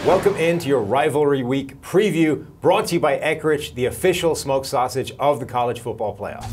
Welcome into your Rivalry Week preview, brought to you by Eckrich, the official smoked sausage of the college football playoff.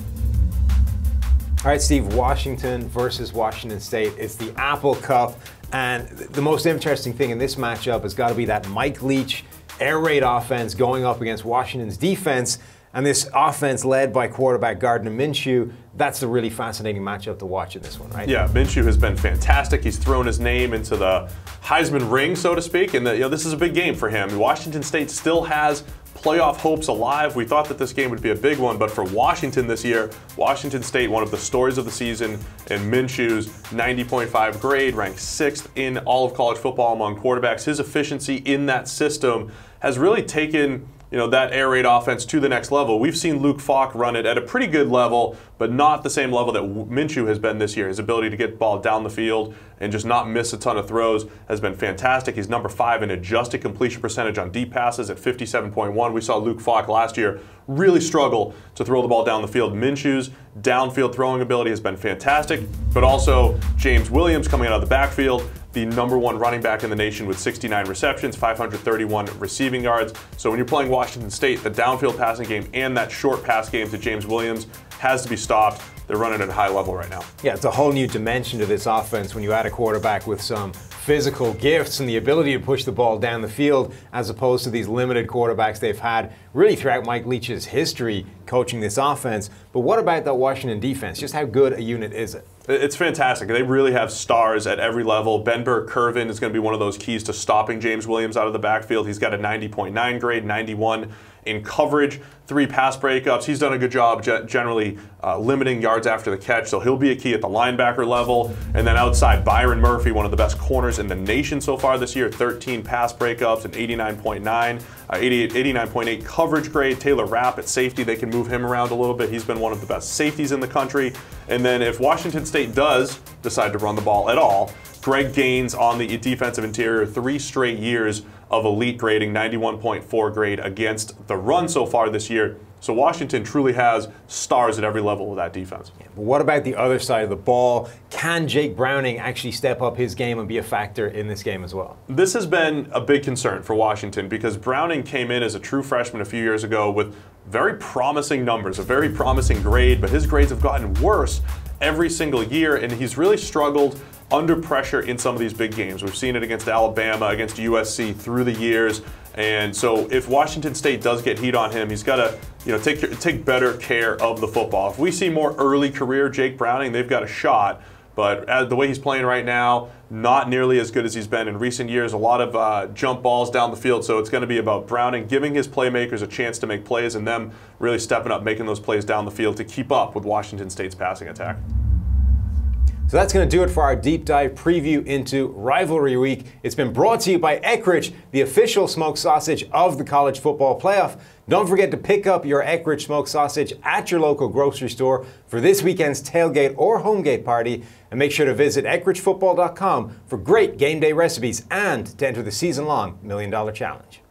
All right, Steve, Washington versus Washington State. It's the Apple Cup, and the most interesting thing in this matchup has got to be that Mike Leach air raid offense going up against Washington's defense, and this offense led by quarterback Gardner Minshew. That's the really fascinating matchup to watch in this one, right? Yeah, Minshew has been fantastic. He's thrown his name into the Heisman ring, so to speak, and this is a big game for him. Washington State still has playoff hopes alive. We thought that this game would be a big one, but for Washington this year, Washington State, one of the stories of the season, and Minshew's 90.5 grade, ranked 6th in all of college football among quarterbacks. His efficiency in that system has really taken that air raid offense to the next level. We've seen Luke Falk run it at a pretty good level, but not the same level that Minshew has been this year. His ability to get the ball down the field and just not miss a ton of throws has been fantastic. He's number 5 in adjusted completion percentage on deep passes at 57.1. We saw Luke Falk last year really struggle to throw the ball down the field. Minshew's downfield throwing ability has been fantastic, but also James Williams coming out of the backfield, the number 1 running back in the nation with 69 receptions, 531 receiving yards. So when you're playing Washington State, the downfield passing game and that short pass game to James Williams has to be stopped. They're running at a high level right now. Yeah, it's a whole new dimension to this offense when you add a quarterback with some physical gifts and the ability to push the ball down the field, as opposed to these limited quarterbacks they've had really throughout Mike Leach's history coaching this offense. But what about that Washington defense? Just how good a unit is it? It's fantastic. They really have stars at every level. Ben Burke-Kirven is going to be one of those keys to stopping James Williams out of the backfield. He's got a 90.9 grade, 91 in coverage, 3 pass breakups. He's done a good job generally limiting yards after the catch, so he'll be a key at the linebacker level. And then outside, Byron Murphy, one of the best corners in the nation so far this year, 13 pass breakups and 89.8 coverage grade. Taylor Rapp at safety, they can move him around a little bit. He's been one of the best safeties in the country. And then if Washington State does decide to run the ball at all, Greg Gaines on the defensive interior, 3 straight years of elite grading, 91.4 grade against the run so far this year. So Washington truly has stars at every level of that defense. Yeah, but what about the other side of the ball? Can Jake Browning actually step up his game and be a factor in this game as well? This has been a big concern for Washington because Browning came in as a true freshman a few years ago with very promising numbers, a very promising grade, but his grades have gotten worse every single year, and he's really struggled under pressure in some of these big games. We've seen it against Alabama, against USC through the years. And so if Washington State does get heat on him, he's got to take better care of the football. If we see more early career Jake Browning, they've got a shot. But the way he's playing right now, not nearly as good as he's been in recent years. A lot of jump balls down the field. So it's going to be about Browning giving his playmakers a chance to make plays and them really stepping up, making those plays down the field to keep up with Washington State's passing attack. So that's going to do it for our deep dive preview into Rivalry Week. It's been brought to you by Eckrich, the official smoked sausage of the college football playoff. Don't forget to pick up your Eckrich smoked sausage at your local grocery store for this weekend's tailgate or homegate party. And make sure to visit EckrichFootball.com for great game day recipes and to enter the season-long $1 Million Challenge.